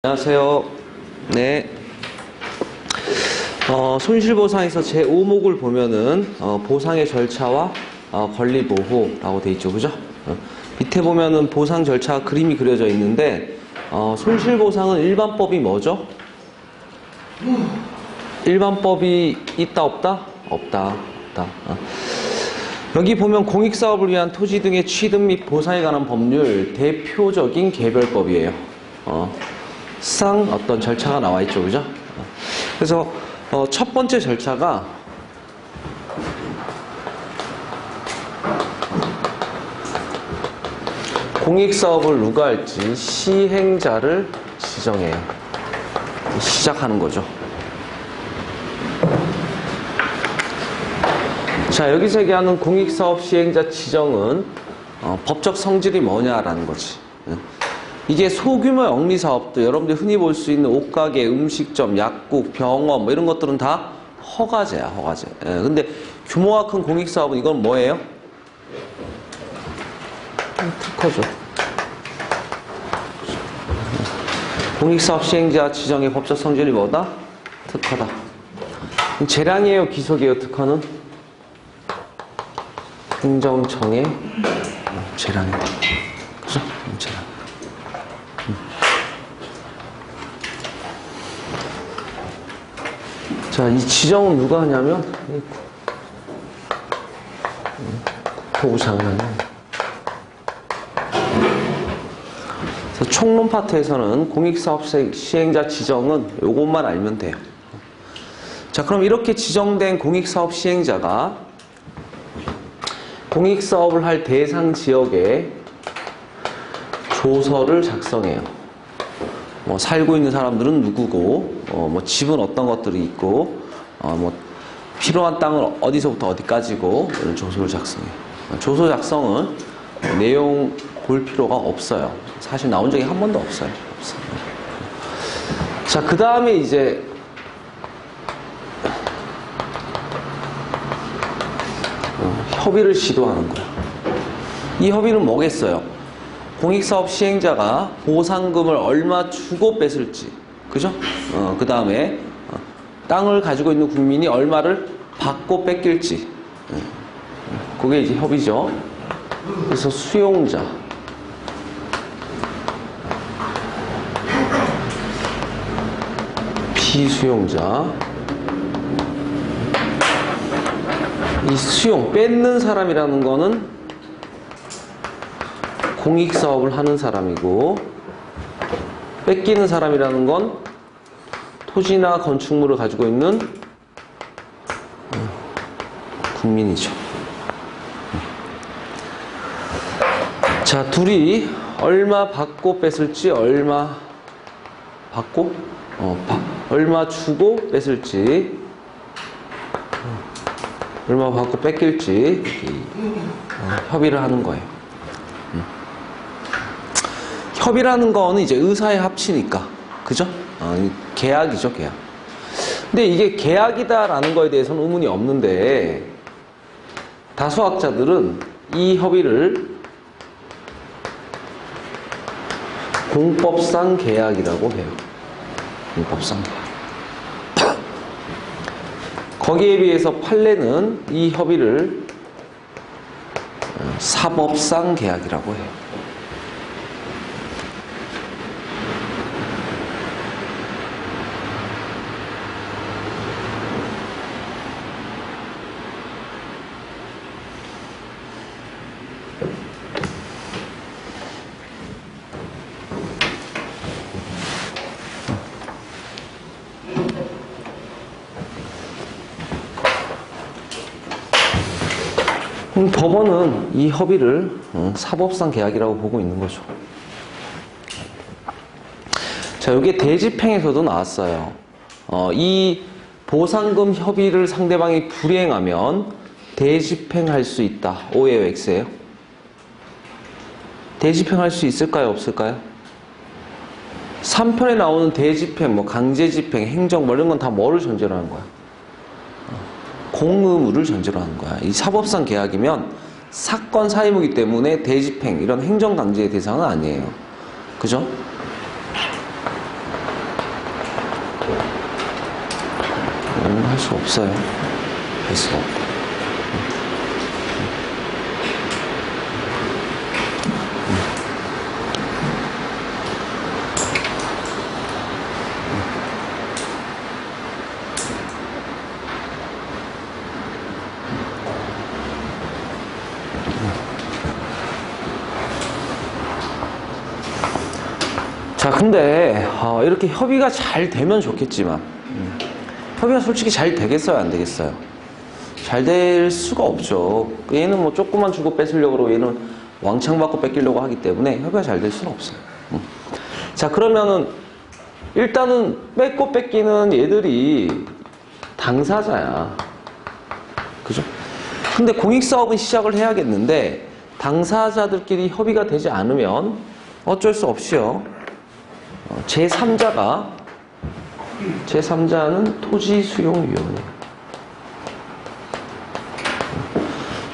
안녕하세요. 네. 손실보상에서 제5목을 보면은 보상의 절차와 권리보호라고 돼 있죠, 그죠? 밑에 보면은 보상 절차 그림이 그려져 있는데 손실보상은 일반법이 뭐죠? 일반법이 있다 없다? 없다. 여기 보면 공익사업을 위한 토지 등의 취득 및 보상에 관한 법률 대표적인 개별법이에요. 상 어떤 절차가 나와 있죠, 그죠? 그래서 첫 번째 절차가 공익사업을 누가 할지 시행자를 지정해요. 시작하는 거죠. 자, 여기서 얘기하는 공익사업 시행자 지정은 법적 성질이 뭐냐라는 거지. 이게 소규모 영리사업도 여러분들이 흔히 볼 수 있는 옷가게, 음식점, 약국, 병원 뭐 이런 것들은 다 허가제야, 허가제. 근데 규모가 큰 공익사업은 이건 뭐예요? 특허죠. 공익사업 시행자 지정의 법적 성질이 뭐다? 특허다. 재량이에요, 기속이에요, 특허는? 행정청의 재량이다. 그죠? 재량. 자, 이 지정은 누가 하냐면 국토부 장관이. 그래서 총론 파트에서는 공익사업 시행자 지정은 요것만 알면 돼요. 자, 그럼 이렇게 지정된 공익사업 시행자가 공익사업을 할 대상 지역에 조서를 작성해요. 뭐 살고 있는 사람들은 누구고, 뭐 집은 어떤 것들이 있고, 뭐 필요한 땅은 어디서부터 어디까지고 이런 조서를 작성해요. 조서 작성은 내용 볼 필요가 없어요. 사실 나온 적이 한 번도 없어요. 자, 그 다음에 이제 협의를 시도하는 거야. 이 협의는 뭐겠어요? 공익사업 시행자가 보상금을 얼마 주고 뺐을지, 그죠? 그 다음에 땅을 가지고 있는 국민이 얼마를 받고 뺏길지, 그게 이제 협의죠. 그래서 수용자, 비수용자, 이 수용, 뺏는 사람이라는 거는 공익사업을 하는 사람이고, 뺏기는 사람이라는 건 토지나 건축물을 가지고 있는 국민이죠. 자, 둘이 얼마 받고 뺏을지, 얼마 받고, 얼마 주고 뺏을지, 얼마 받고 뺏길지 협의를 하는 거예요. 협의라는 거는 이제 의사의 합치니까, 그죠? 계약이죠, 계약. 근데 이게 계약이다라는 거에 대해서는 의문이 없는데, 다수학자들은 이 협의를 공법상 계약이라고 해요. 공법상 계약. 거기에 비해서 판례는 이 협의를 사법상 계약이라고 해요. 법원은 이 협의를 사법상 계약이라고 보고 있는 거죠. 자, 이게 대집행에서도 나왔어요. 이 보상금 협의를 상대방이 불이행하면 대집행할 수 있다. O예요, X예요? 대집행할 수 있을까요, 없을까요? 3편에 나오는 대집행, 뭐 강제집행, 행정 뭐 이런 건 다 뭐를 전제로 하는 거야? 공의무를 전제로 하는 거야. 이 사법상 계약이면 사건 사유이기 때문에 대집행, 이런 행정강제의 대상은 아니에요. 그죠? 수 없어요. 할 수가 없고. 자, 근데 이렇게 협의가 잘 되면 좋겠지만 협의가 솔직히 잘 되겠어요, 안 되겠어요? 잘 될 수가 없죠. 얘는 뭐 조금만 주고 뺏으려고 그러고 얘는 왕창 받고 뺏기려고 하기 때문에 협의가 잘 될 수는 없어요. 자, 그러면은 일단은 뺏고 뺏기는 얘들이 당사자야. 그죠? 근데 공익사업은 시작을 해야겠는데 당사자들끼리 협의가 되지 않으면 어쩔 수 없이요. 제3자는 토지수용위원회.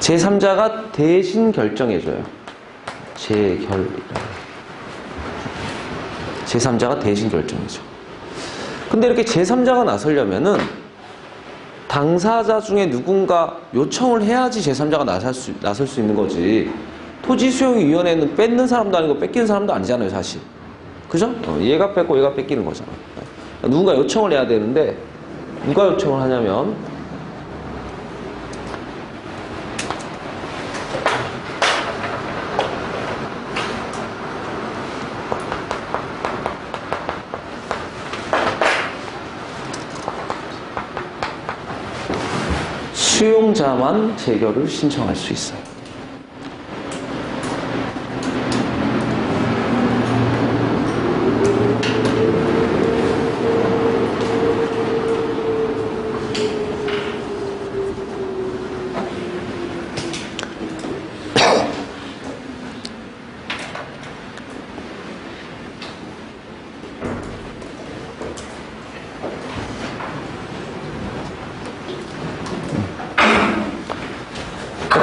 제3자가 대신 결정해줘요. 제3자가 대신 결정해줘. 근데 이렇게 제3자가 나서려면은 당사자 중에 누군가 요청을 해야지 제3자가 나설 수 있는 거지. 토지수용위원회는 뺏는 사람도 아니고 뺏기는 사람도 아니잖아요, 사실. 그죠? 얘가 뺏고 얘가 뺏기는 거잖아. 누군가 요청을 해야 되는데 누가 요청을 하냐면 수용자만 재결을 신청할 수 있어요.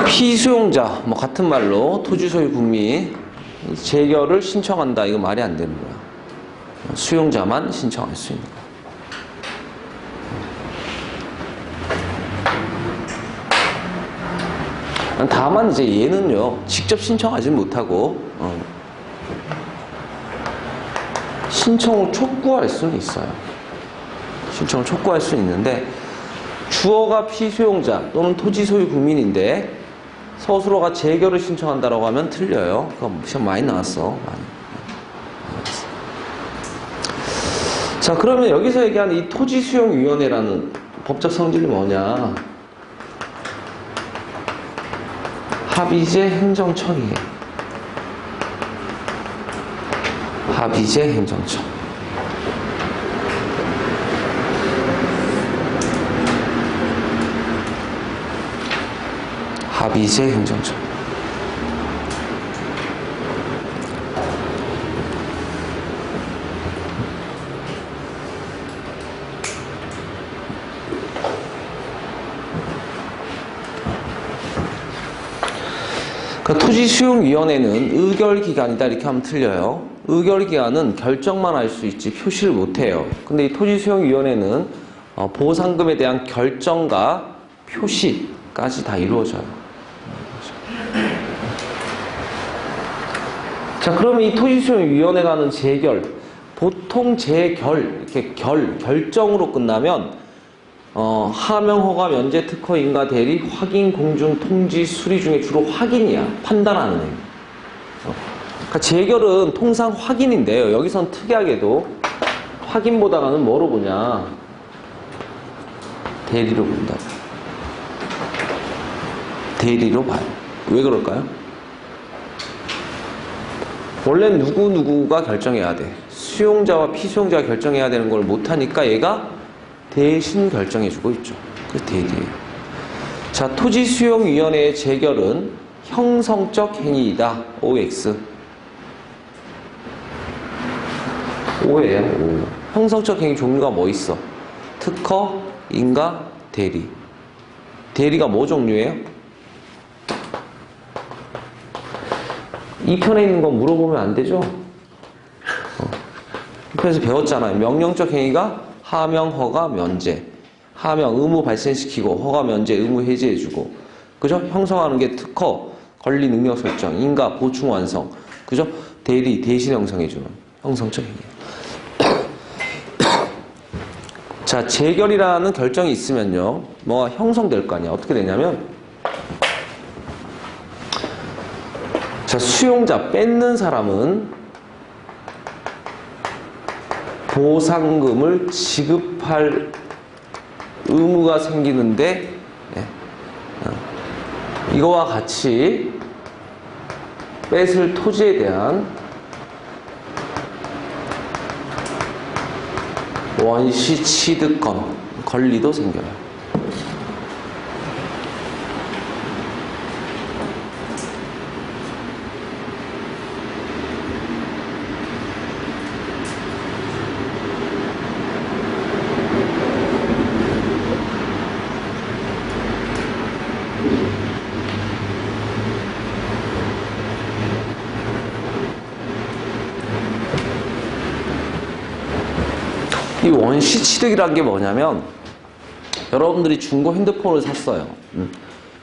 피수용자, 뭐 같은 말로 토지소유 국민 재결을 신청한다. 이거 말이 안 되는 거야. 수용자만 신청할 수 있는 거야. 다만 이제 얘는요, 직접 신청하지 못하고 신청을 촉구할 수는 있어요. 신청을 촉구할 수는 있는데 주어가 피수용자 또는 토지소유 국민인데 서술어가 재결을 신청한다라고 하면 틀려요. 그거 시험 많이 나왔어. 많이. 자, 그러면 여기서 얘기하는 이 토지수용위원회라는 법적 성질이 뭐냐? 합의제 행정청이에요. 합의제 행정청. 합의제 행정청. 그러니까 토지수용위원회는 의결기관이다 이렇게 하면 틀려요. 의결기관은 결정만 할 수 있지 표시를 못해요. 근데 이 토지수용위원회는 보상금에 대한 결정과 표시까지 다 이루어져요. 자, 그러면 이 토지수용위원회가 하는 재결, 보통 재결, 이렇게 결정으로 끝나면 하명, 허가, 면제, 특허, 인가, 대리, 확인, 공준, 통지, 수리 중에 주로 확인이야. 판단하는 애. 그러니까 재결은 통상 확인인데요. 여기선 특이하게도 확인보다는 뭐로 보냐? 대리로 본다. 대리로 봐요. 왜 그럴까요? 원래 누구누구가 결정해야 돼. 수용자와 피수용자가 결정해야 되는 걸 못하니까 얘가 대신 결정해주고 있죠. 그래서 대리예요. 자, 토지수용위원회의 재결은 형성적 행위이다. OX. O예요. O. 형성적 행위 종류가 뭐 있어? 특허, 인가, 대리. 대리가 뭐 종류예요? 이 편에 있는 건 물어보면 안 되죠? 이 편에서 배웠잖아요. 명령적 행위가 하명, 허가, 면제. 하명 의무 발생시키고 허가 면제 의무 해제해주고 그죠? 형성하는 게 특허 권리 능력 설정 인가 보충 완성 그죠? 대리 대신 형성해주는 형성적 행위. 자 재결이라는 결정이 있으면요 뭐가 형성될 거 아니야. 어떻게 되냐면 자 수용자 뺏는 사람은 보상금을 지급할 의무가 생기는데 이거와 같이 뺏을 토지에 대한 원시 취득권 권리도 생겨요. 이 원시 취득이라는 게 뭐냐면 여러분들이 중고 핸드폰을 샀어요. 근데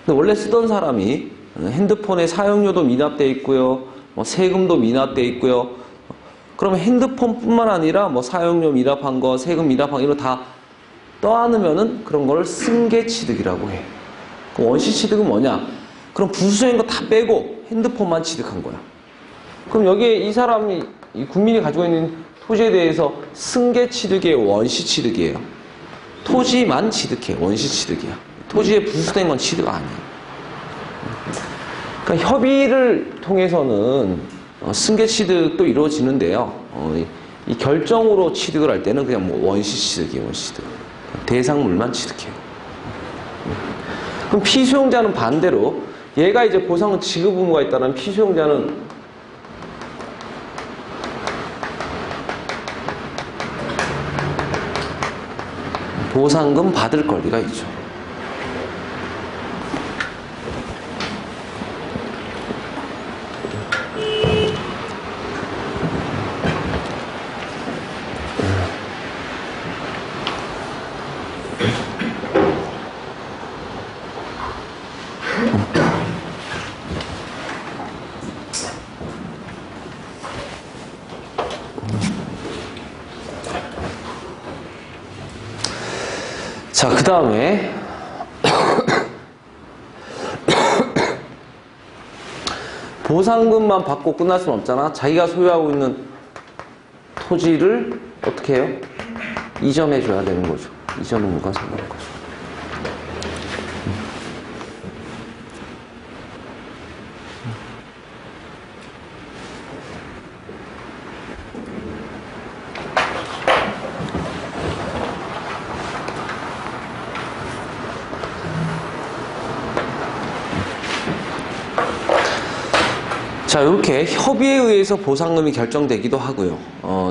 원래 쓰던 사람이 핸드폰에 사용료도 미납돼 있고요. 뭐 세금도 미납돼 있고요. 그러면 핸드폰뿐만 아니라 뭐 사용료 미납한 거, 세금 미납한 거 이거 다 떠안으면은 그런 걸 승계 취득이라고 해. 그럼 원시 취득은 뭐냐? 그럼 부수적인 거 다 빼고 핸드폰만 취득한 거야. 그럼 여기에 이 사람이 이 국민이 가지고 있는 토지에 대해서 승계 취득의 원시 취득이에요. 토지만 취득해. 원시 취득이야. 토지에 부수된 건 취득 아니에요. 그러니까 협의를 통해서는 승계 취득도 이루어지는데요. 이 결정으로 취득을 할 때는 그냥 뭐 원시 취득이에요. 원시 취득. 대상물만 취득해요. 그럼 피수용자는 반대로 얘가 이제 보상 지급 의무가 있다는 피수용자는 보상금 받을 권리가 있죠. 자, 그 다음에 보상금만 받고 끝날 수는 없잖아. 자기가 소유하고 있는 토지를 어떻게 해요? 이전해 줘야 되는 거죠. 이전 의무가 생기는 거죠. 자, 이렇게 협의에 의해서 보상금이 결정되기도 하고요.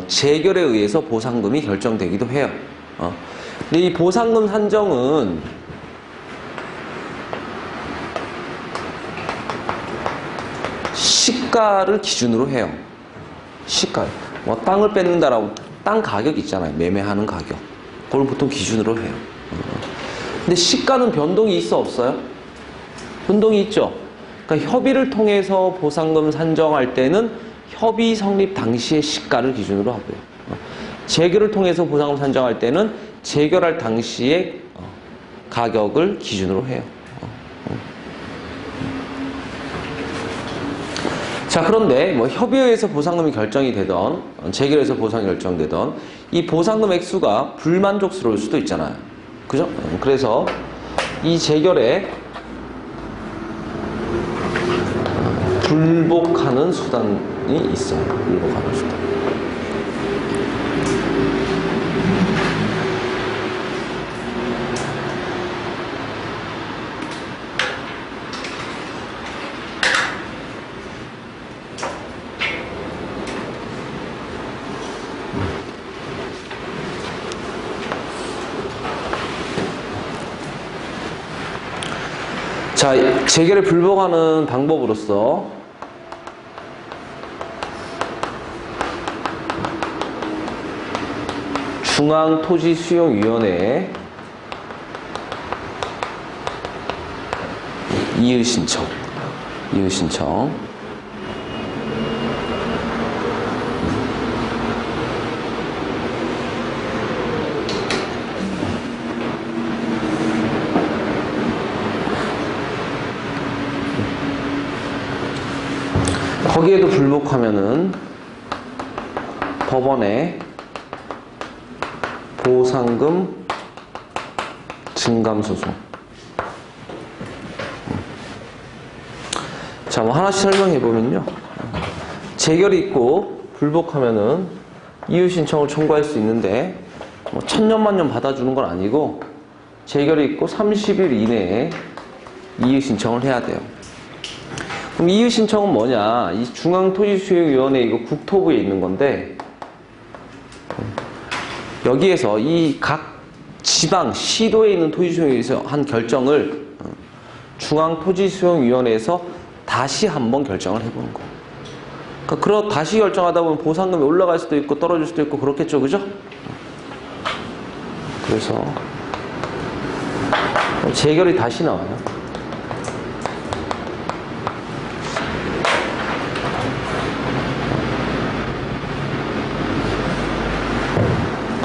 재결에 의해서 보상금이 결정되기도 해요. 근데 이 보상금 산정은 시가를 기준으로 해요. 시가. 뭐 땅을 뺏는다라고 땅 가격 있잖아요. 매매하는 가격. 그걸 보통 기준으로 해요. 근데 시가는 변동이 있어 없어요? 변동이 있죠. 그러니까 협의를 통해서 보상금 산정할 때는 협의 성립 당시의 시가를 기준으로 하고요. 재결을 통해서 보상금 산정할 때는 재결할 당시의 가격을 기준으로 해요. 자, 그런데 뭐 협의에 의해서 보상금이 결정이 되던 재결에서 보상이 결정되던 이 보상금 액수가 불만족스러울 수도 있잖아요. 그죠? 그래서 이 재결에 불복하는 수단이 있어요. 불복하는 수단. 자, 재결에 불복하는 방법으로서 중앙토지수용위원회에 이의 신청. 이의 신청. 거기에도 불복하면은 법원에 보상금 증감 소송. 자, 뭐 하나씩 설명해 보면요. 재결이 있고 불복하면은 이의 신청을 청구할 수 있는데 뭐 천년만년 받아주는 건 아니고 재결이 있고 30일 이내에 이의 신청을 해야 돼요. 그럼 이의 신청은 뭐냐? 이 중앙토지수용위원회 이거 국토부에 있는 건데 여기에서 이 각 지방, 시도에 있는 토지수용에서 한 결정을 중앙토지수용위원회에서 다시 한번 결정을 해보는 거. 그러니까 다시 결정하다 보면 보상금이 올라갈 수도 있고 떨어질 수도 있고 그렇겠죠, 그죠? 그래서 재결이 다시 나와요.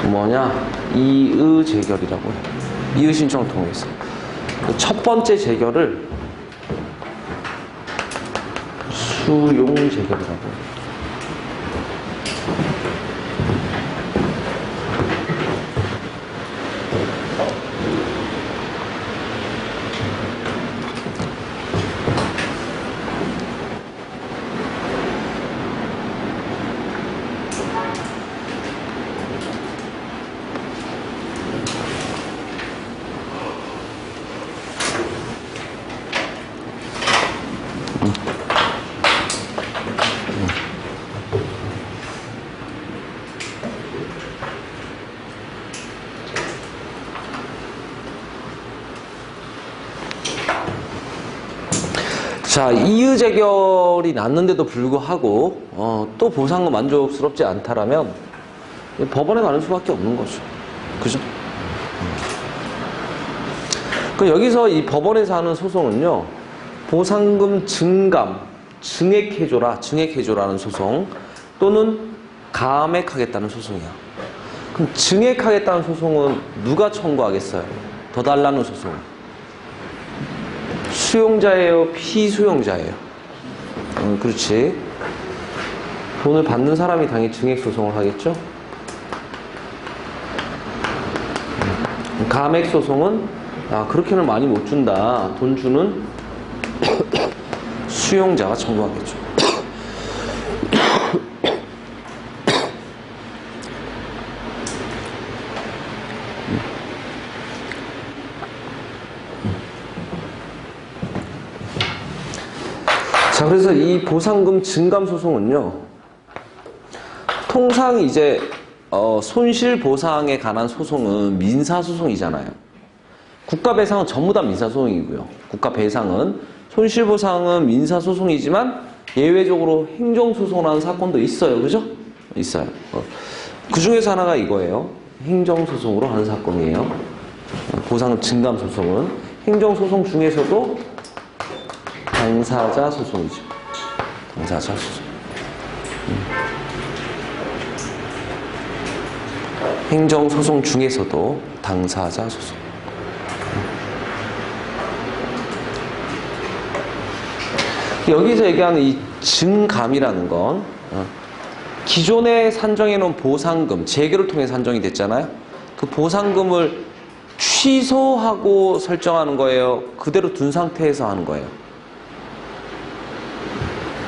뭐냐? 이의 재결이라고 해요. 이의 신청을 통해서. 첫 번째 재결을 수용 재결이라고 해요. 자, 이의 재결이 났는데도 불구하고 또 보상금 만족스럽지 않다라면 법원에 가는 수밖에 없는 거죠. 그죠? 그 여기서 이 법원에서 하는 소송은요, 보상금 증감, 증액해줘라는 소송 또는 감액하겠다는 소송이야. 그럼 증액하겠다는 소송은 누가 청구하겠어요? 더 달라는 소송은? 수용자예요? 피수용자예요? 그렇지. 돈을 받는 사람이 당연히 증액소송을 하겠죠? 감액소송은 그렇게는 많이 못 준다. 돈 주는 수용자가 청구하겠죠. 자, 그래서 이 보상금 증감 소송은요, 통상 이제 손실 보상에 관한 소송은 민사 소송이잖아요. 국가 배상은 전부 다 민사 소송이고요. 국가 배상은 손실 보상은 민사 소송이지만 예외적으로 행정 소송이라는 사건도 있어요, 그죠? 있어요. 그 중에서 하나가 이거예요. 행정 소송으로 하는 사건이에요. 보상금 증감 소송은 행정 소송 중에서도 당사자 소송이죠. 당사자 소송. 행정 소송 중에서도 당사자 소송. 여기서 얘기하는 이 증감이라는 건 기존에 산정해 놓은 보상금, 재결을 통해 산정이 됐잖아요. 그 보상금을 취소하고 설정하는 거예요? 그대로 둔 상태에서 하는 거예요?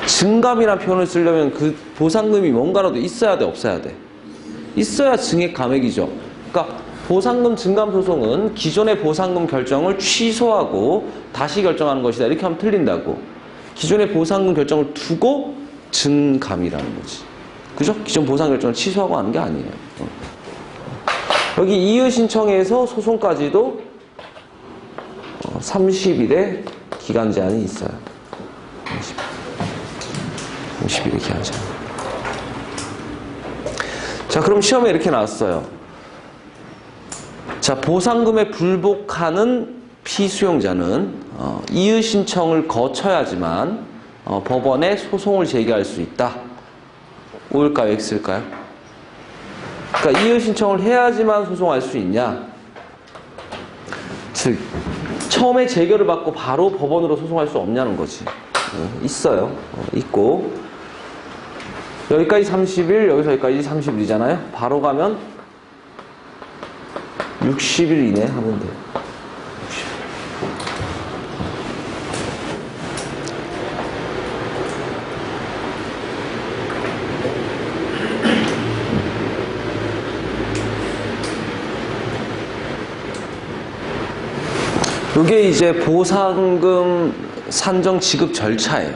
증감이라는 표현을 쓰려면 그 보상금이 뭔가라도 있어야 돼, 없어야 돼? 있어야 증액 감액이죠. 그러니까 보상금 증감 소송은 기존의 보상금 결정을 취소하고 다시 결정하는 것이다. 이렇게 하면 틀린다고. 기존의 보상금 결정을 두고 증감이라는 거지. 그죠? 기존 보상 결정을 취소하고 하는 게 아니에요. 여기 이의 신청에서 소송까지도 30일의 기간 제한이 있어요. 30일의 기간 제한. 자, 그럼 시험에 이렇게 나왔어요. 자, 보상금에 불복하는 피수용자는 이의 신청을 거쳐야지만 법원에 소송을 제기할 수 있다. O일까요? X일까요? 그러니까 이의 신청을 해야지만 소송할 수 있냐? 즉 처음에 재결을 받고 바로 법원으로 소송할 수 없냐는 거지. 있어요. 있고 여기까지 30일, 여기서 여기까지 30일이잖아요. 바로 가면 60일 이내 하면 돼요. 60일. 이게 이제 보상금 산정 지급 절차예요.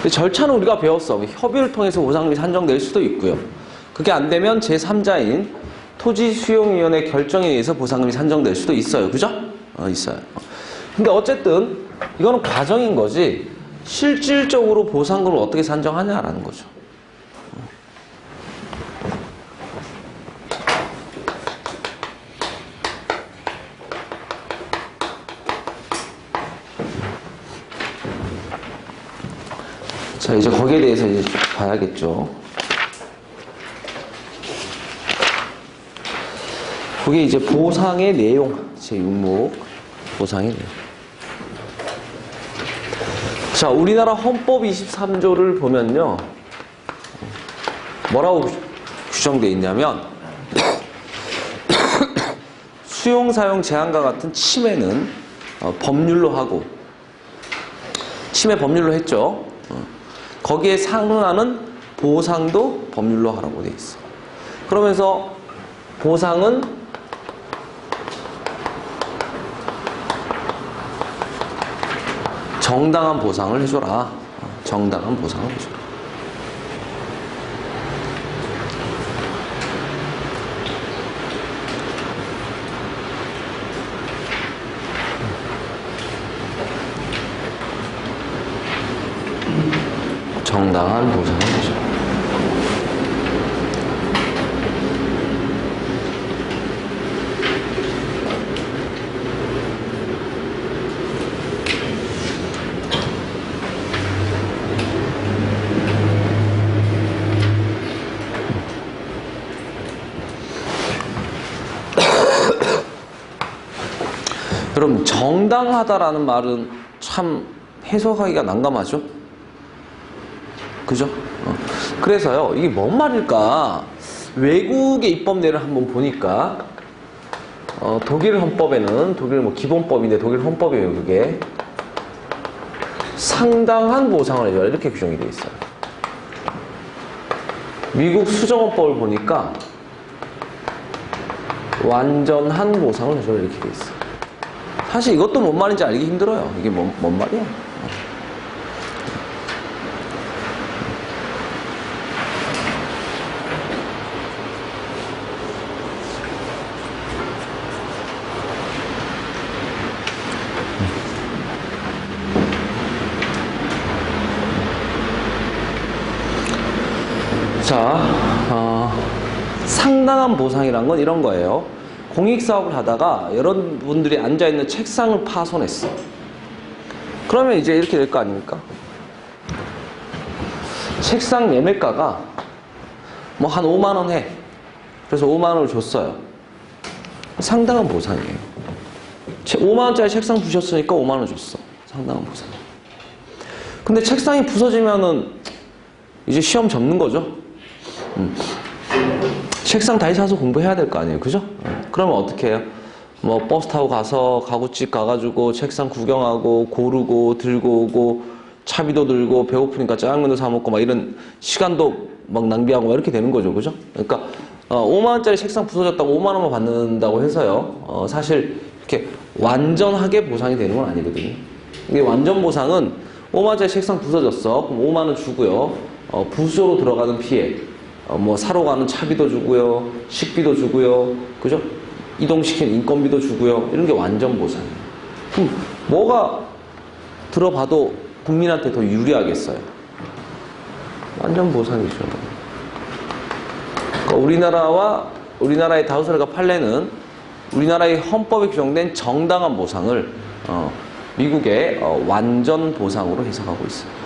절차는 우리가 배웠어. 협의를 통해서 보상금이 산정될 수도 있고요. 그게 안 되면 제3자인 토지수용위원회 결정에 의해서 보상금이 산정될 수도 있어요. 그죠? 있어요. 근데 어쨌든 이거는 과정인 거지 실질적으로 보상금을 어떻게 산정하냐라는 거죠. 자, 이제 거기에 대해서 이제 좀 봐야겠죠. 그게 이제 보상의 내용, 제6목 보상의 내용. 자, 우리나라 헌법 23조를 보면요. 뭐라고 규정되어 있냐면 수용, 사용, 제한과 같은 침해는 법률로 하고 침해 법률로 했죠. 거기에 상응하는 보상도 법률로 하라고 돼 있어. 그러면서 보상은 정당한 보상을 해줘라. 정당한 보상을 해줘라. 정당한 보상을 해줘라. 여러분, 정당하다라는 말은 참 해석하기가 난감하죠? 그죠? 그래서요, 이게 뭔 말일까? 외국의 입법례를 한번 보니까, 독일 헌법에는, 독일 뭐 기본법인데 독일 헌법이에요, 그게. 상당한 보상을 해줘라. 이렇게 규정이 되어 있어요. 미국 수정헌법을 보니까, 완전한 보상을 해줘라. 이렇게 되어 있어요. 사실 이것도 뭔 말인지 알기 힘들어요. 이게 뭔 말이야? 자, 상당한 보상이란 건 이런 거예요. 공익사업을 하다가 여러분들이 앉아있는 책상을 파손했어. 그러면 이제 이렇게 될 거 아닙니까? 책상 매매가가 뭐 한 5만 원 해. 그래서 5만 원을 줬어요. 상당한 보상이에요. 5만 원짜리 책상 부셨으니까 5만 원 줬어. 상당한 보상. 근데 책상이 부서지면은 이제 시험 접는 거죠. 책상 다시 사서 공부해야 될 거 아니에요. 그죠? 그러면 어떻게 해요? 뭐 버스 타고 가서 가구집 가가지고 책상 구경하고 고르고 들고 오고 차비도 들고 배고프니까 짜장면도 사 먹고 막 이런 시간도 막 낭비하고 막 이렇게 되는 거죠. 그죠? 그러니까 5만 원짜리 책상 부서졌다고 5만 원만 받는다고 해서요. 사실 이렇게 완전하게 보상이 되는 건 아니거든요. 이게 완전 보상은 5만 원짜리 책상 부서졌어. 그럼 5만 원 주고요. 부수로 들어가는 피해. 뭐 사러 가는 차비도 주고요, 식비도 주고요, 그죠? 이동시키는 인건비도 주고요. 이런 게 완전 보상이에요. 그럼 뭐가 들어봐도 국민한테 더 유리하겠어요? 완전 보상이죠. 그러니까 우리나라의 다우스라가 판례는 우리나라의 헌법에 규정된 정당한 보상을 미국의 완전 보상으로 해석하고 있어요.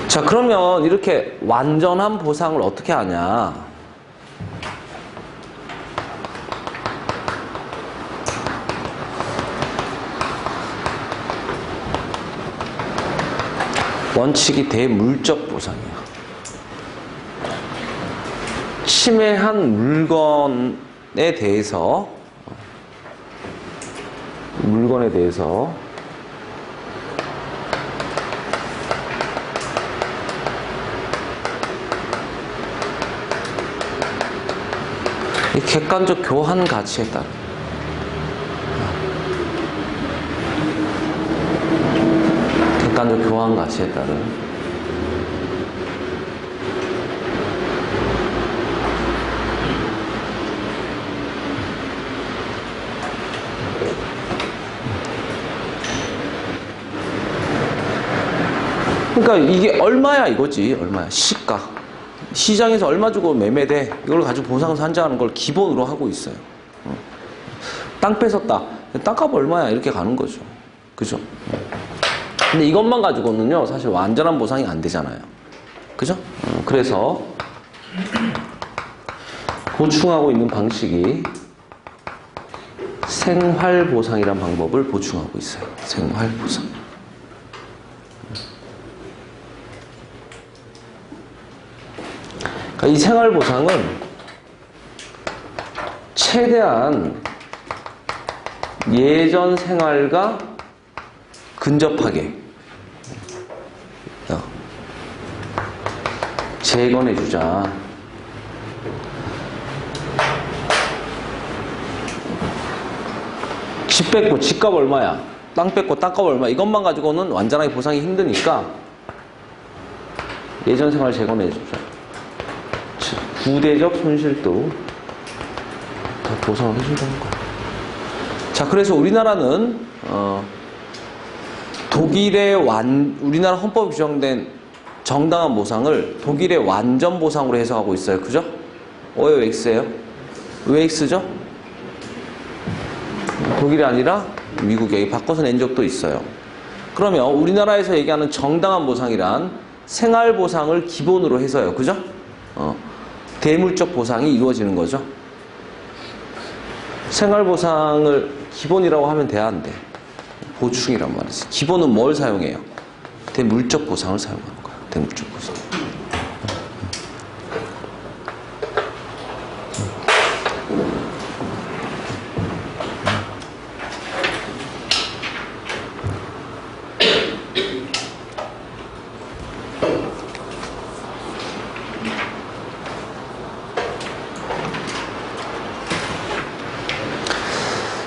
자, 그러면 이렇게 완전한 보상을 어떻게 하냐? 원칙이 대물적 보상이야. 침해한 물건에 대해서 이 객관적 교환 가치에 따른 그러니까 이게 얼마야 이거지. 얼마야. 시가. 시장에서 얼마 주고 매매돼. 이걸 가지고 보상 산정하는 걸 기본으로 하고 있어요. 땅 뺏었다. 땅값 얼마야. 이렇게 가는 거죠. 그죠? 근데 이것만 가지고는요, 사실 완전한 보상이 안 되잖아요. 그죠? 그래서 보충하고 있는 방식이 생활보상이라는 방법을 보충하고 있어요. 생활보상. 그러니까 이 생활보상은 최대한 예전 생활과 근접하게 재건해주자. 집 뺏고 집값 얼마야, 땅 뺏고 땅값 얼마, 이것만 가지고는 완전하게 보상이 힘드니까 예전 생활 재건해주자. 부대적 손실도 다 보상을 해준다는 거야. 자, 그래서 우리나라는 우리나라 헌법에 규정된 정당한 보상을 독일의 완전 보상으로 해석하고 있어요. 그죠? 왜 X예요? 왜 X죠? 독일이 아니라 미국에 바꿔서 낸 적도 있어요. 그러면 우리나라에서 얘기하는 정당한 보상이란 생활보상을 기본으로 해서요. 그죠? 대물적 보상이 이루어지는 거죠. 생활보상을 기본이라고 하면 돼야 안 돼. 보충이란 말이지. 기본은 뭘 사용해요? 대물적 보상을 사용하는 거야. 대물적 보상.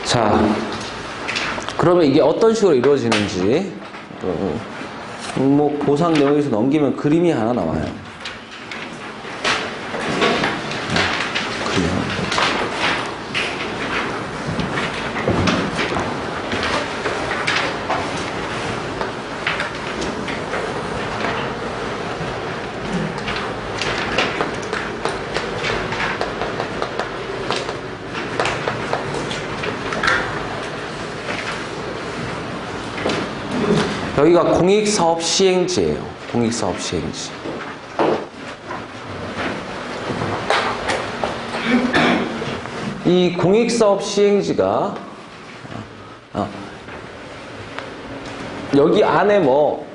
자, 그러면 이게 어떤 식으로 이루어지는지 뭐 보상 내용에서 넘기면 그림이 하나 나와요. 여기가 공익사업 시행지예요. 공익사업 시행지. 이 공익사업 시행지가 여기 안에 뭐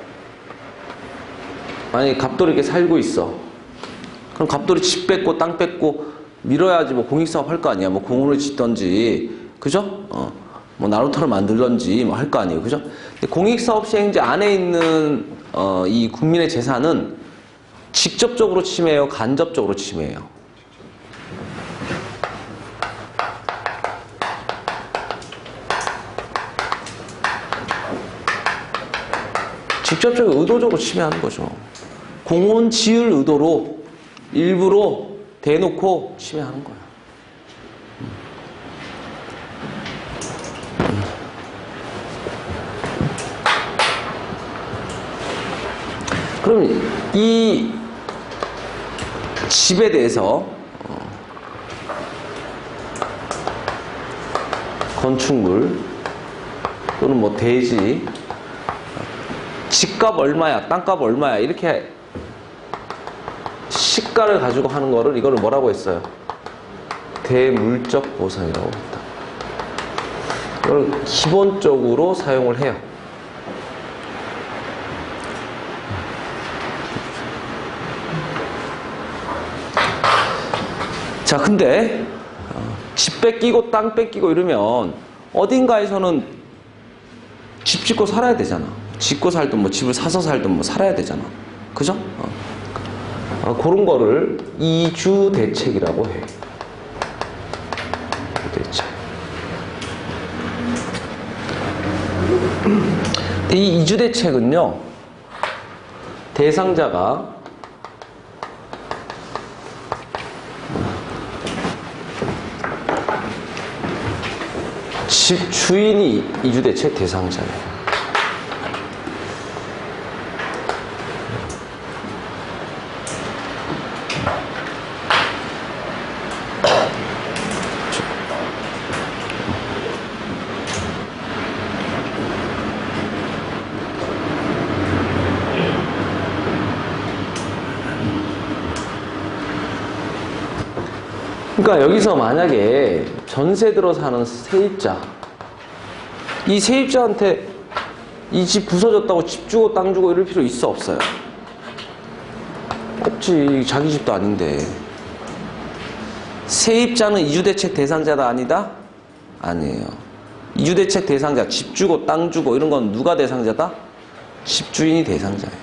만약에 갑돌이 이렇게 살고 있어. 그럼 갑돌이 집 뺏고 땅 뺏고 밀어야지 뭐 공익사업 할 거 아니야. 뭐 공원을 짓던지, 그죠? 뭐 나루터를 만들던지 뭐 할 거 아니에요. 그죠? 공익사업 시행지 안에 있는 이 국민의 재산은 직접적으로 침해해요? 간접적으로 침해해요? 직접적으로 의도적으로 침해하는 거죠. 공원 지을 의도로 일부러 대놓고 침해하는 거야. 그럼 이 집에 대해서 건축물 또는 뭐 대지 집값 얼마야, 땅값 얼마야 이렇게 시가를 가지고 하는 거를 이거를 뭐라고 했어요? 대물적 보상이라고 했다. 이걸 기본적으로 사용을 해요. 자, 근데 집 뺏기고 땅 뺏기고 이러면 어딘가에서는 집 짓고 살아야 되잖아. 짓고 살든 뭐 집을 사서 살든 뭐 살아야 되잖아. 그죠? 그런 거를 이주 대책이라고 해. 대책. 이 이주 대책은요, 대상자가 집 주인이 이주 대책 대상자예요. 그러니까 여기서 만약에 전세 들어 사는 세입자, 이 세입자한테 이 집 부서졌다고 집 주고 땅 주고 이럴 필요 있어 없어요? 없지. 자기 집도 아닌데. 세입자는 이주대책 대상자다 아니다? 아니에요. 이주대책 대상자, 집 주고 땅 주고 이런 건 누가 대상자다? 집주인이 대상자예요.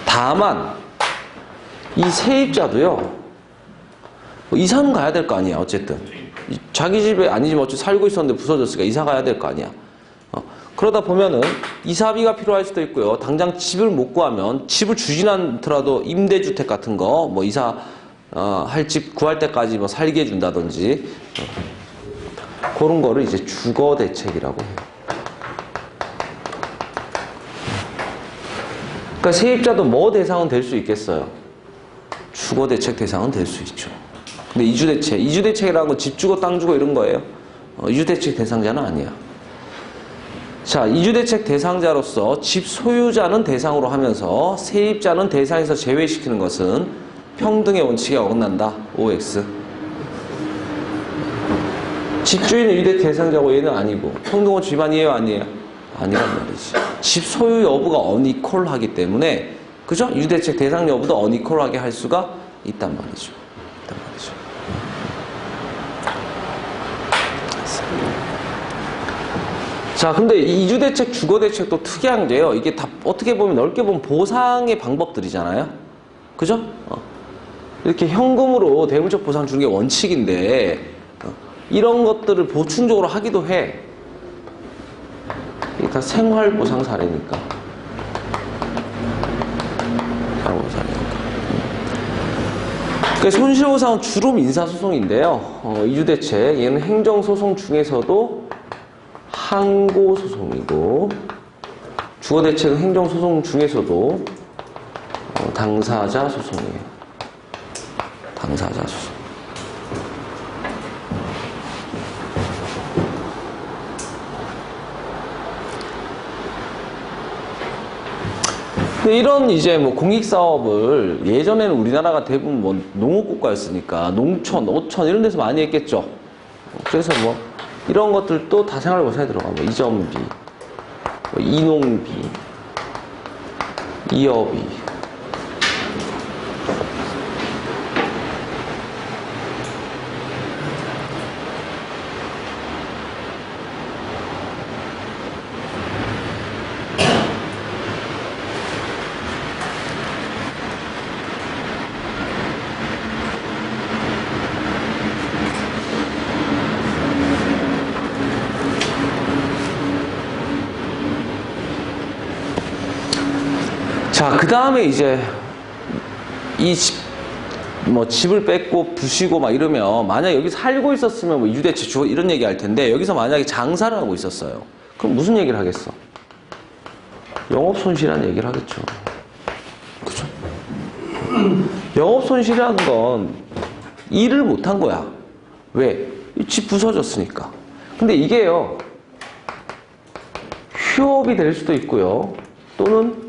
다만 이 세입자도요, 이사는 가야 될 거 아니야. 어쨌든 자기 집에 아니지만 어차피 살고 있었는데 부서졌으니까 이사 가야 될 거 아니야. 그러다 보면은 이사비가 필요할 수도 있고요. 당장 집을 못 구하면 집을 주진 않더라도 임대주택 같은 거 뭐 이사 할 집 구할 때까지 뭐 살게 해준다든지 그런 거를 이제 주거대책이라고 해요. 그러니까 세입자도 뭐 대상은 될 수 있겠어요? 주거대책 대상은 될 수 있죠. 근데 이주대책이라는 건 집 주고 땅 주고 이런 거예요. 이주대책 대상자는 아니야. 자, 이주대책 대상자로서 집 소유자는 대상으로 하면서 세입자는 대상에서 제외시키는 것은 평등의 원칙에 어긋난다. OX. 집주인은 이주대책 대상자고 얘는 아니고 평등원칙 위반이에요? 아니에요? 아니란 말이지. 집 소유 여부가 어니콜하기 때문에, 그죠? 이주대책 대상 여부도 어니콜하게 할 수가 있단 말이죠. 자, 근데 이주대책, 주거대책도 특이한 게요. 이게 다 어떻게 보면 넓게 보면 보상의 방법들이잖아요. 그죠? 이렇게 현금으로 대물적 보상 주는 게 원칙인데, 이런 것들을 보충적으로 하기도 해. 이게 다 생활보상 사례니까. 그러니까 손실보상은 주로 민사소송인데요. 이주대책, 얘는 행정소송 중에서도 항고소송이고, 주거대책은 행정소송 중에서도 당사자 소송이에요. 당사자 소송. 근데 이런 이제 뭐 공익사업을 예전에는 우리나라가 대부분 뭐 농업국가였으니까 농촌, 어촌 이런 데서 많이 했겠죠. 그래서 뭐 이런 것들도 다 생활보상에 들어가. 뭐 이점비, 뭐 인농비, 이어비. 자, 그 다음에 이제 집을 뺏고 부시고 막 이러면 만약에 여기 살고 있었으면 뭐 유대체 주어 이런 얘기 할 텐데 여기서 만약에 장사를 하고 있었어요. 그럼 무슨 얘기를 하겠어? 영업손실이라는 얘기를 하겠죠. 그죠? 영업손실이라는 건 일을 못한 거야. 왜? 집 부서졌으니까. 근데 이게요, 휴업이 될 수도 있고요, 또는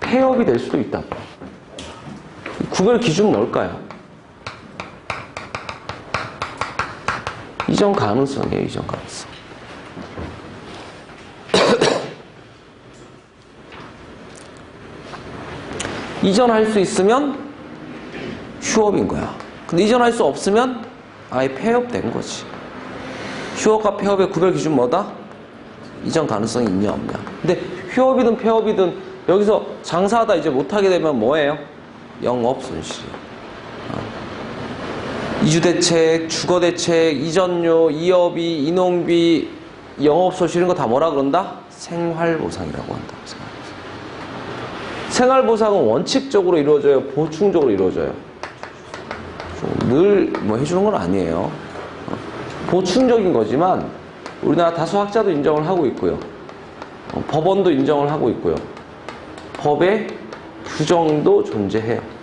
폐업이 될 수도 있다. 구별 기준은 뭘까요? 이전 가능성이에요, 이전 가능성. 이전할 수 있으면 휴업인 거야. 근데 이전할 수 없으면 아예 폐업된 거지. 휴업과 폐업의 구별 기준 뭐다? 이전 가능성이 있냐 없냐. 근데 휴업이든 폐업이든 여기서 장사하다 이제 못하게 되면 뭐예요? 영업손실이에요. 이주대책, 주거대책, 이전료, 이업이, 인원비, 영업손실 이런 거 다 뭐라 그런다? 생활보상이라고 한다. 생활보상은 원칙적으로 이루어져요? 보충적으로 이루어져요? 늘 뭐 해주는 건 아니에요. 보충적인 거지만 우리나라 다수 학자도 인정을 하고 있고요. 법원도 인정을 하고 있고요. 법의 규정도 존재해요.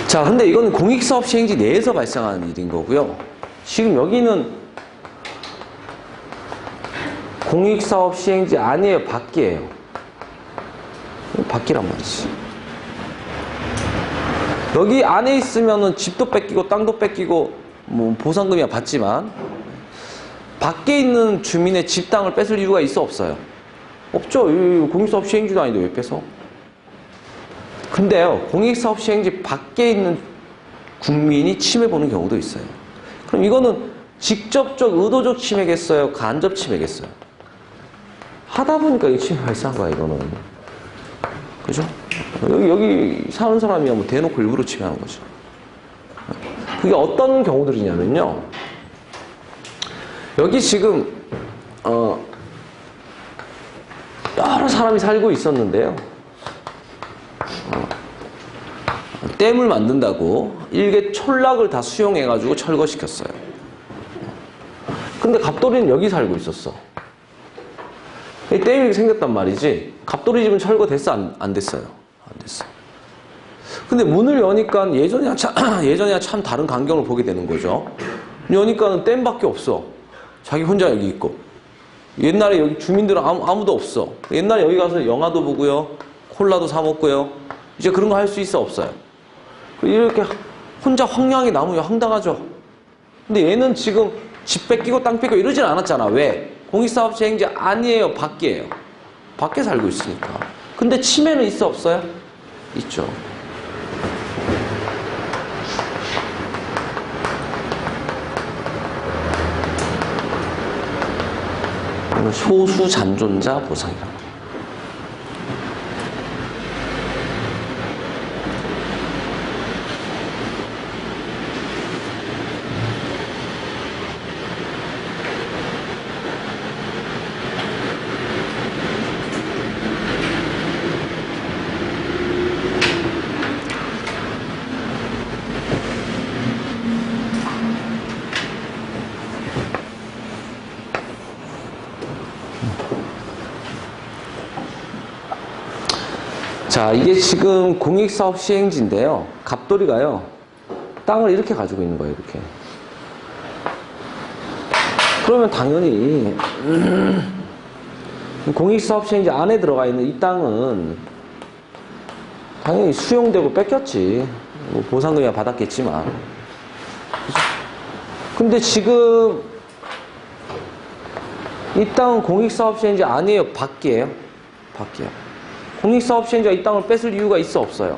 자, 근데 이거는 공익사업 시행지 내에서 발생하는 일인 거고요. 지금 여기는 공익사업 시행지 아니에요, 밖이에요. 밖이란 말이지. 여기 안에 있으면은 집도 뺏기고 땅도 뺏기고 뭐 보상금이야 받지만 밖에 있는 주민의 집, 땅을 뺏을 이유가 있어 없어요? 없죠. 공익사업 시행지도 아닌데 왜 뺏어? 근데요, 공익사업 시행지 밖에 있는 국민이 침해보는 경우도 있어요. 그럼 이거는 직접적 의도적 침해겠어요? 간접 침해겠어요? 하다 보니까 이 침해 발생한 거야, 이거는. 그죠? 여기 사는 사람이야 뭐 대놓고 일부러 침해하는 거죠. 그게 어떤 경우들이냐면요, 여기 지금 여러 사람이 살고 있었는데요, 댐을 만든다고 일개 촌락을 다 수용해가지고 철거시켰어요. 근데 갑돌이는 여기 살고 있었어. 댐이 생겼단 말이지. 갑돌이 집은 철거됐어? 안 됐어요? 안 됐어. 근데 문을 여니까 예전이야 참 다른 광경을 보게 되는 거죠. 여니까는 댐밖에 없어. 자기 혼자 여기 있고. 옛날에 여기 주민들은 아무도 없어. 옛날에 여기 가서 영화도 보고요, 콜라도 사 먹고요. 이제 그런 거 할 수 있어 없어요? 이렇게 혼자 황량하게 남으면 황당하죠. 근데 얘는 지금 집 뺏기고 땅 뺏기고 이러진 않았잖아. 왜? 공익사업 시행지 아니에요, 밖이에요. 밖에 살고 있으니까. 근데 침해는 있어 없어요? 있죠. 소수 잔존자 보상이라고. 자, 이게 지금 공익사업 시행지인데요, 갑돌이가요 땅을 이렇게 가지고 있는 거예요. 이렇게. 그러면 당연히 공익사업시행지 안에 들어가 있는 이 땅은 당연히 수용되고 뺏겼지. 뭐 보상금이야 받았겠지만. 근데 지금 이 땅은 공익사업시행지 아니에요? 밖이에요? 밖이야. 공익사업시행자가 이 땅을 뺏을 이유가 있어? 없어요?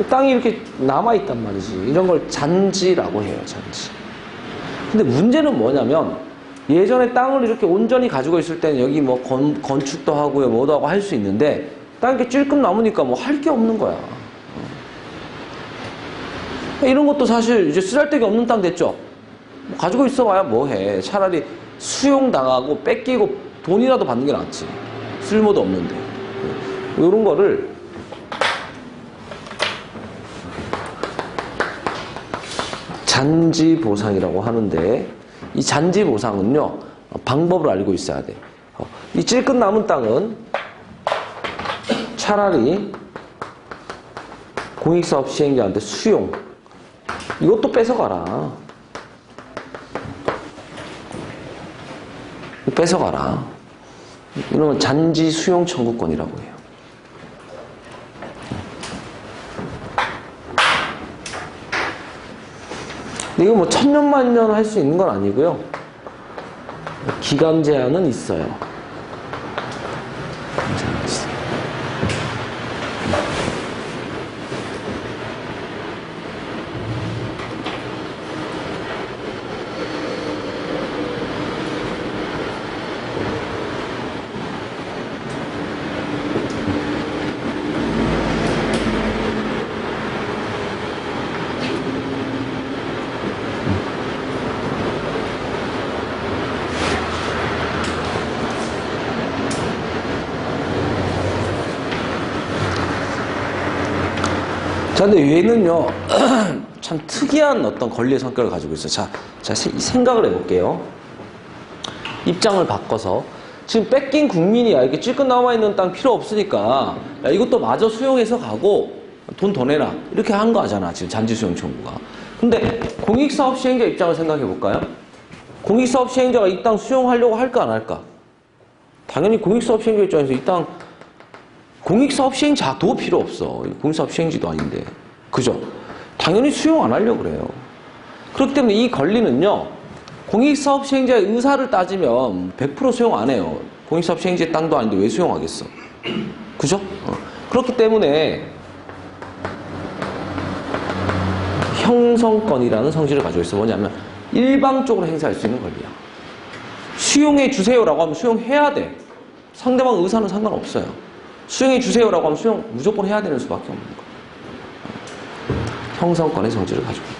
땅이 이렇게 남아있단 말이지. 이런 걸 잔지라고 해요. 잔지. 근데 문제는 뭐냐면 예전에 땅을 이렇게 온전히 가지고 있을 때는 여기 뭐 건축도 하고요, 뭐도 하고 할 수 있는데 땅이 이렇게 찔끔 남으니까 뭐 할 게 없는 거야. 이런 것도 사실 이제 쓰잘데기 없는 땅 됐죠. 뭐 가지고 있어봐야 뭐해. 차라리 수용당하고 뺏기고 돈이라도 받는 게 낫지. 쓸모도 없는데. 이런 거를 잔지보상이라고 하는데 이 잔지보상은요 방법을 알고 있어야 돼. 이 찔끔 남은 땅은 차라리 공익사업 시행자한테 수용, 이것도 뺏어가라. 뺏어가라. 이런 잔지 수용 청구권이라고 해요. 이거 뭐 천년만년 할 수 있는 건 아니고요. 기간 제한은 있어요. 자, 근데 얘는요, 참 특이한 어떤 권리의 성격을 가지고 있어요. 자, 생각을 해볼게요. 입장을 바꿔서. 지금 뺏긴 국민이 야, 이렇게 찔끔 남아있는 땅 필요 없으니까, 야, 이것도 마저 수용해서 가고, 돈 더 내라. 이렇게 한 거 하잖아, 지금 잔지수용 청구가. 근데 공익사업 시행자 입장을 생각해 볼까요? 공익사업 시행자가 이 땅 수용하려고 할까, 안 할까? 당연히 공익사업 시행자 입장에서 이 땅, 공익사업 시행자도 필요 없어. 공익사업 시행지도 아닌데. 그죠? 당연히 수용 안 하려고 그래요. 그렇기 때문에 이 권리는요, 공익사업 시행자의 의사를 따지면 100% 수용 안 해요. 공익사업 시행지의 땅도 아닌데 왜 수용하겠어? 그죠? 그렇기 때문에 형성권이라는 성질을 가지고 있어. 뭐냐면 일방적으로 행사할 수 있는 권리야. 수용해 주세요라고 하면 수용해야 돼. 상대방 의사는 상관없어요. 수용해 주세요라고 하면 수용 무조건 해야 되는 수밖에 없는 거예요. 형성권의 성질을 가지고 있어요.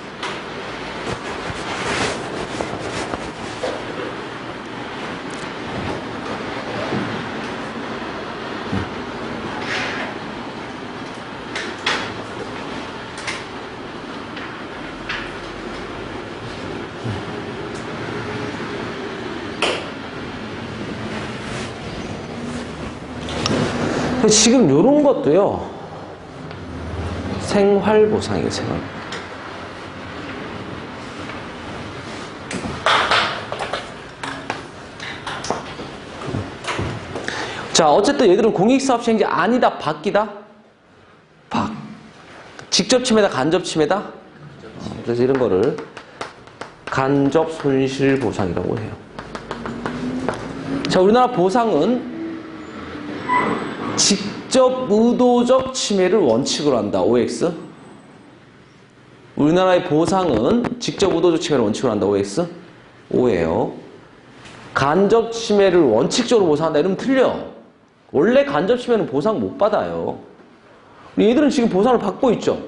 지금 이런 것도요, 생활보상이에요, 생활. 자, 어쨌든 얘들은 공익사업 시행자 아니다, 밖이다? 밖. 직접 침해다, 간접 침해다? 그래서 이런 거를 간접 손실보상이라고 해요. 자, 우리나라 보상은 직접 의도적 침해를 원칙으로 한다. OX. 우리나라의 보상은 직접 의도적 침해를 원칙으로 한다. OX. O예요. 간접 침해를 원칙적으로 보상한다. 이러면 틀려. 원래 간접 침해는 보상 못 받아요. 얘들은 지금 보상을 받고 있죠.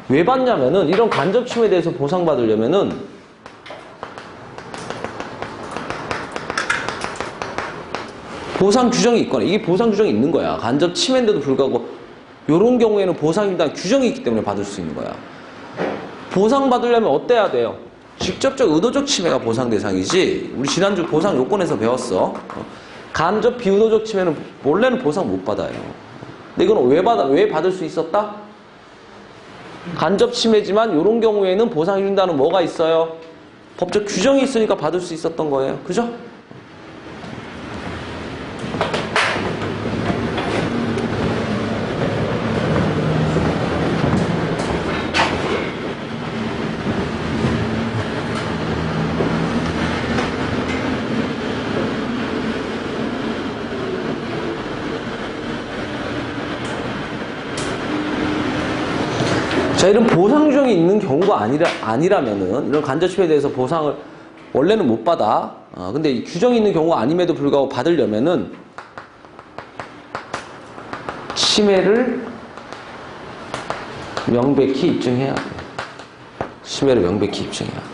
왜 받냐면은 이런 간접 침해에 대해서 보상받으려면은 보상 규정이 있거나, 이게 보상 규정이 있는 거야. 간접 침해인데도 불구하고 이런 경우에는 보상에 대한 규정이 있기 때문에 받을 수 있는 거야. 보상 받으려면 어때야 돼요? 직접적 의도적 침해가 보상 대상이지. 우리 지난주 보상 요건에서 배웠어. 간접 비의도적 침해는 원래는 보상 못 받아요. 근데 이건 왜 받을 수 있었다? 간접 침해지만 이런 경우에는 보상해준다는 뭐가 있어요? 법적 규정이 있으니까 받을 수 있었던 거예요. 그죠? 자, 이런 보상 규정이 있는 경우가 아니라면은, 이런 간접침해에 대해서 보상을 원래는 못 받아. 근데 이 규정이 있는 경우가 아님에도 불구하고 받으려면은, 침해를 명백히 입증해야 돼. 침해를 명백히 입증해야 돼.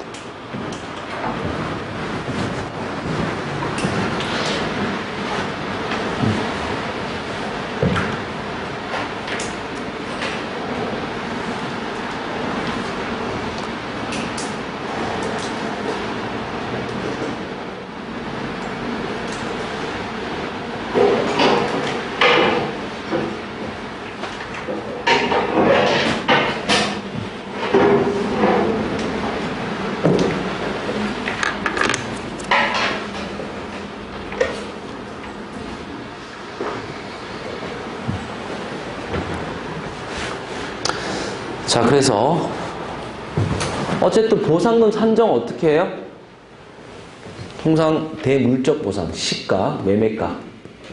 자, 그래서 어쨌든 보상금 산정 어떻게 해요? 통상 대물적 보상, 시가, 매매가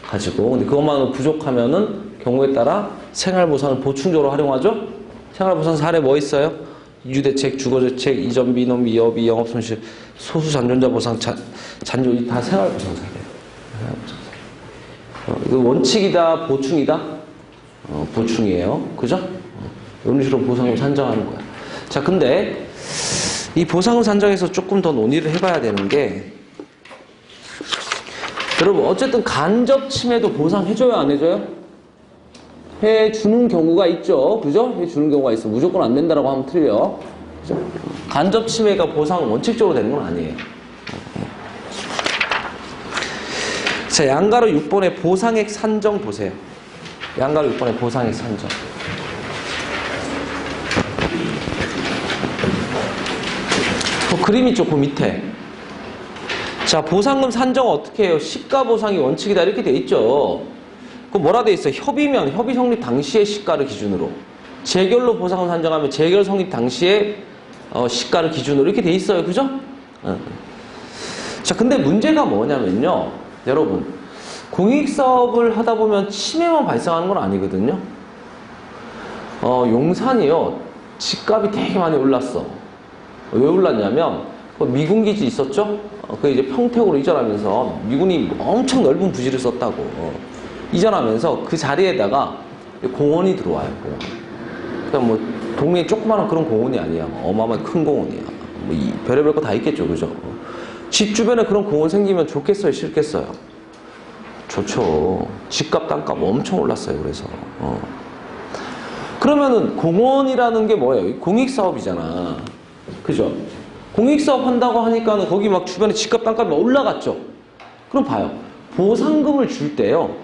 가지고, 근데 그것만으로 부족하면은 경우에 따라 생활보상을 보충적으로 활용하죠? 생활보상 사례 뭐 있어요? 유대책, 주거저책, 이전 비놈, 미업이, 영업손실, 소수 잔존자 보상, 잔존, 다 생활보상 사례예요. 이거 원칙이다, 보충이다? 보충이에요. 그죠? 이런 식으로 보상을 산정하는 거야. 자, 근데 이 보상을 산정해서 조금 더 논의를 해봐야 되는 게, 여러분 어쨌든 간접 침해도 보상해줘요, 안 해줘요? 해주는 경우가 있죠. 그죠? 해주는 경우가 있어. 무조건 안 된다라고 하면 틀려. 그죠? 간접 침해가 보상 원칙적으로 되는 건 아니에요. 자, 양가로 6번의 보상액 산정 보세요. 양가로 6번의 보상액 산정. 그림 있죠, 그 밑에. 자, 보상금 산정 어떻게 해요? 시가 보상이 원칙이다 이렇게 돼 있죠. 그 뭐라 돼 있어요? 협의면 협의 성립 당시의 시가를 기준으로, 재결로 보상금 산정하면 재결 성립 당시의 시가를 기준으로 이렇게 돼 있어요. 그죠? 자, 근데 문제가 뭐냐면요, 여러분, 공익사업을 하다 보면 침해만 발생하는 건 아니거든요. 용산이요, 집값이 되게 많이 올랐어. 왜 올랐냐면 미군기지 있었죠? 그 이제 평택으로 이전하면서 미군이 엄청 넓은 부지를 썼다고. 이전하면서 그 자리에다가 공원이 들어와요. 공원. 그러니까 뭐 동네에 조그마한 그런 공원이 아니야. 어마어마한 큰 공원이야. 뭐 별의별 거 다 있겠죠, 그죠? 집 주변에 그런 공원 생기면 좋겠어요, 싫겠어요? 좋죠. 집값, 땅값 엄청 올랐어요. 그래서 그러면은 공원이라는 게 뭐예요? 공익사업이잖아. 그죠? 공익사업 한다고 하니까는 거기 막 주변에 집값, 땅값이 막 올라갔죠? 그럼 봐요. 보상금을 줄 때요,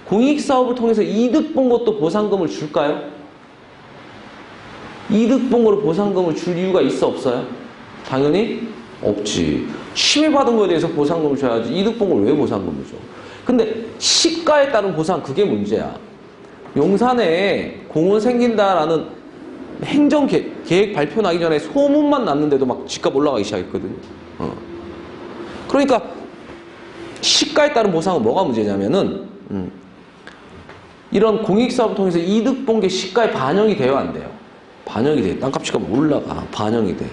공익사업을 통해서 이득 본 것도 보상금을 줄까요? 이득 본 거로 보상금을 줄 이유가 있어, 없어요? 당연히 없지. 침해받은 거에 대해서 보상금을 줘야지. 이득 본 걸 왜 보상금을 줘? 근데 시가에 따른 보상, 그게 문제야. 용산에 공원 생긴다라는 행정 계획 발표 나기 전에 소문만 났는데도 막 집값 올라가기 시작했거든요. 그러니까 시가에 따른 보상은 뭐가 문제냐면은, 이런 공익사업을 통해서 이득 본 게 시가에 반영이 돼요, 안 돼요? 반영이 돼. 땅값 집값 올라가. 반영이 돼.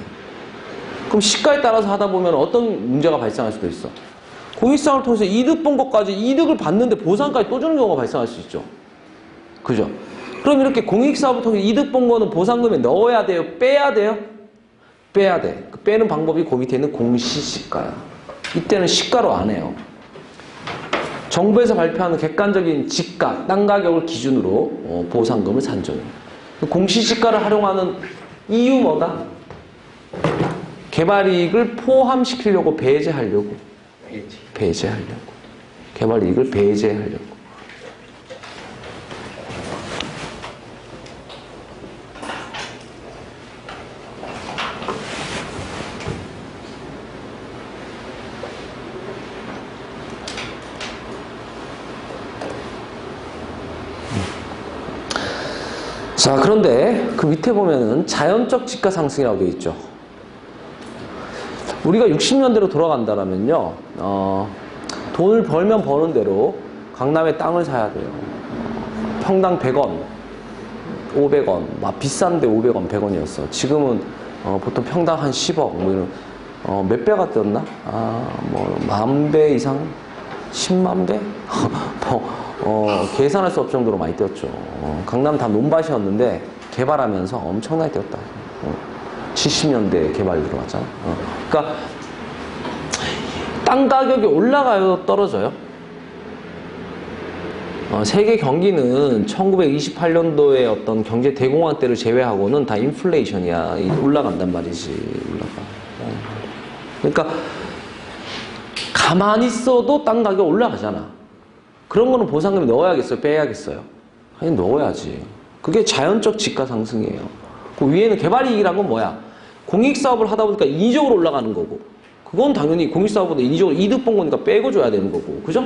그럼 시가에 따라서 하다 보면 어떤 문제가 발생할 수도 있어. 공익사업을 통해서 이득 본 것까지 이득을 받는데 보상까지 또 주는 경우가 발생할 수 있죠. 그죠? 그럼 이렇게 공익사업을 통해 이득 본 거는 보상금에 넣어야 돼요? 빼야 돼요? 빼야 돼. 그 빼는 방법이 그 밑에 있는 공시시가야. 이때는 시가로 안 해요. 정부에서 발표하는 객관적인 집가, 땅 가격을 기준으로 보상금을 산정해요. 공시시가를 활용하는 이유 뭐다? 개발이익을 포함시키려고, 배제하려고. 배제하려고. 개발이익을 배제하려고. 자, 그런데 그 밑에 보면은 자연적 집가 상승이라고 되어 있죠. 우리가 60년대로 돌아간다면요, 돈을 벌면 버는 대로 강남에 땅을 사야 돼요. 평당 100원. 500원. 막 비싼데 500원, 100원이었어. 지금은 보통 평당 한 10억, 뭐 이런, 몇 배가 뛰었나? 뭐, 10,000배 이상? 10만 배? 계산할 수 없을 정도로 많이 뛰었죠. 강남 다 논밭이었는데, 개발하면서 엄청나게 뛰었다. 70년대 개발 들어갔잖아. 그러니까, 땅 가격이 올라가요, 떨어져요? 세계 경기는 1928년도에 어떤 경제 대공황 때를 제외하고는 다 인플레이션이야. 올라간단 말이지. 올라가. 그러니까 가만히 있어도 땅 가격 올라가잖아. 그런 거는 보상금에 넣어야겠어요? 빼야겠어요? 아니, 넣어야지. 그게 자연적 지가 상승이에요. 그 위에는 개발이익이란 건 뭐야? 공익사업을 하다 보니까 인위적으로 올라가는 거고, 그건 당연히 공익사업보다 인위적으로 이득 본 거니까 빼고 줘야 되는 거고, 그죠?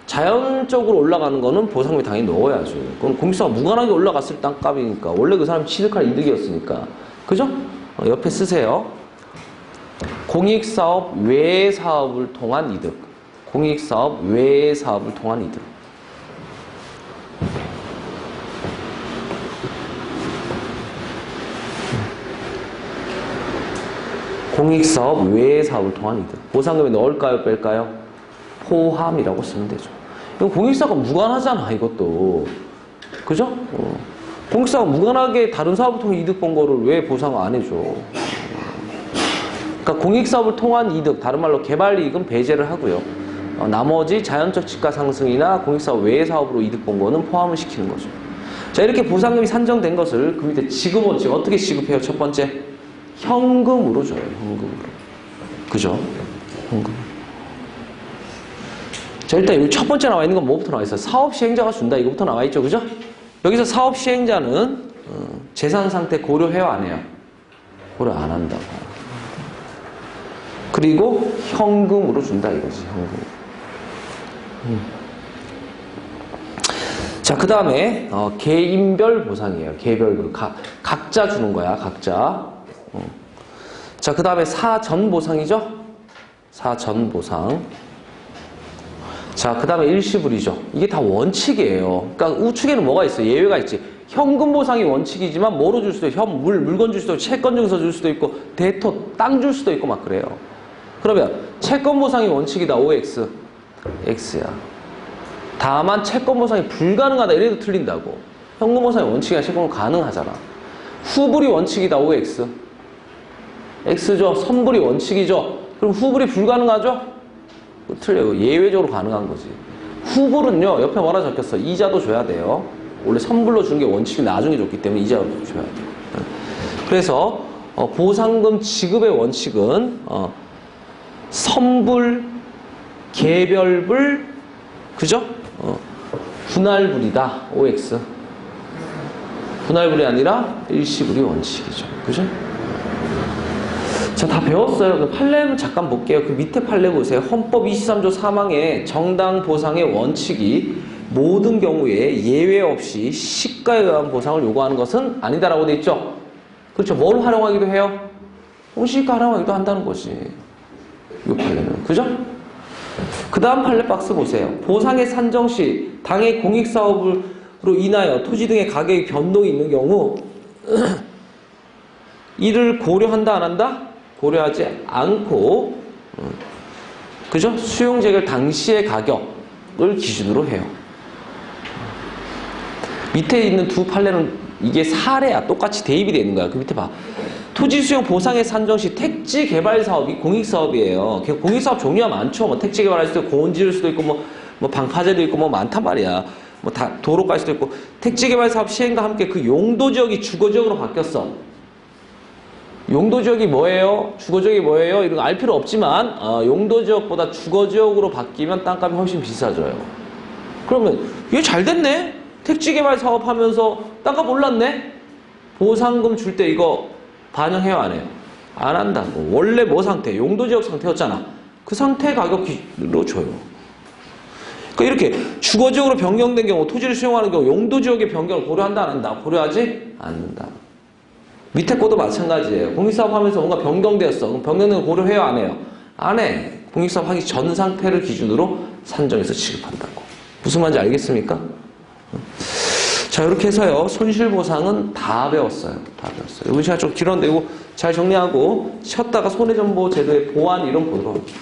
자연적으로 올라가는 거는 보상금에 당연히 넣어야죠. 그건 공익사업 무관하게 올라갔을 땅값이니까. 원래 그 사람이 취득할 이득이었으니까. 그죠? 옆에 쓰세요. 공익사업 외 사업을 통한 이득. 공익사업 외 사업을 통한 이득. 공익사업 외 사업을 통한 이득. 보상금에 넣을까요? 뺄까요? 포함이라고 쓰면 되죠. 이건 공익사업과 무관하잖아, 이것도. 그죠? 공익사업 무관하게 다른 사업을 통해 이득 본 거를 왜 보상 안 해줘? 그러니까 공익사업을 통한 이득, 다른 말로 개발이익은 배제를 하고요. 나머지 자연적 지가 상승이나 공익사업 외의 사업으로 이득 본 거는 포함을 시키는 거죠. 자, 이렇게 보상금이 산정된 것을 그 밑에 지급 원칙 어떻게 지급해요? 첫 번째, 현금으로 줘요. 현금으로. 그죠? 현금. 자, 일단 여기 첫 번째 나와 있는 건 뭐부터 나와 있어요? 사업 시행자가 준다. 이거부터 나와 있죠. 그죠? 여기서 사업 시행자는 재산 상태 고려해요? 안 해요? 고려 안 한다고. 그리고 현금으로 준다 이거지. 현금. 자, 그 다음에 개인별 보상이에요. 개별 각자 주는 거야. 각자. 자, 그 다음에 사전 보상이죠. 사전 보상. 자, 그 다음에 일시불이죠. 이게 다 원칙이에요. 그러니까 우측에는 뭐가 있어요? 예외가 있지. 현금 보상이 원칙이지만 뭐로 줄 수도 있고, 물건 줄 수도 있고, 채권 증서 줄 수도 있고, 대토, 땅 줄 수도 있고 막 그래요. 그러면 채권 보상이 원칙이다. OX. X야. 다만 채권 보상이 불가능하다. 이래도 틀린다고. 현금 보상이 원칙이야. 채권은 가능하잖아. 후불이 원칙이다. OX. X죠. 선불이 원칙이죠. 그럼 후불이 불가능하죠? 틀려요. 예외적으로 가능한 거지. 후불은요, 옆에 뭐라 적혔어? 이자도 줘야 돼요. 원래 선불로 주는 게 원칙이 나중에 줬기 때문에 이자도 줘야 돼요. 그래서 보상금 지급의 원칙은 선불, 개별불, 그죠? 분할불이다. OX. 분할불이 아니라 일시불이 원칙이죠. 그죠? 자, 다 배웠어요. 그 판례는 잠깐 볼게요. 그 밑에 판례 보세요. 헌법 23조 3항에 정당 보상의 원칙이 모든 경우에 예외 없이 시가에 의한 보상을 요구하는 것은 아니다라고 돼 있죠. 그렇죠. 뭘 활용하기도 해요? 공시지가 활용하기도 한다는 거지. 이 판례는. 그죠? 그 다음 판례 박스 보세요. 보상의 산정 시 당의 공익사업으로 인하여 토지 등의 가격의 변동이 있는 경우 이를 고려한다 안 한다? 고려하지 않고 그죠? 수용 재결 당시의 가격을 기준으로 해요. 밑에 있는 두 판례는 이게 사례야. 똑같이 대입이 되는 거야. 그 밑에 봐. 토지 수용 보상의 산정 시 택지 개발 사업이 공익사업이에요. 공익사업 종류가 많죠. 뭐 택지 개발할 수도 있고, 공원 지을 수도 있고, 뭐 방파제도 있고, 뭐 많단 말이야. 뭐 다 도로 깔 수도 있고. 택지 개발 사업 시행과 함께 그 용도 지역이 주거 지역으로 바뀌었어. 용도 지역이 뭐예요? 주거 지역이 뭐예요? 이런 거 알 필요 없지만 용도 지역보다 주거 지역으로 바뀌면 땅값이 훨씬 비싸져요. 그러면 이게 잘 됐네? 택지 개발 사업하면서 땅값 올랐네? 보상금 줄 때 이거 반영해요, 안 해요? 안 한다고. 원래 뭐 상태? 용도 지역 상태였잖아. 그 상태 가격 기준으로 줘요. 그러니까 이렇게 주거 지역으로 변경된 경우, 토지를 수용하는 경우 용도 지역의 변경을 고려한다, 안 한다? 고려하지 않는다. 밑에 것도 마찬가지예요. 공익사업 하면서 뭔가 변경되었어. 그럼 변경된 걸 고려해요, 안 해요? 안 해. 공익사업 하기 전 상태를 기준으로 산정해서 지급한다고. 무슨 말인지 알겠습니까? 자, 이렇게 해서요, 손실보상은 다 배웠어요. 다 배웠어요. 이번 시간 좀 길었는데, 이거 잘 정리하고, 쉬었다가 손해정보 제도의 보완 이론 보도록 할게요.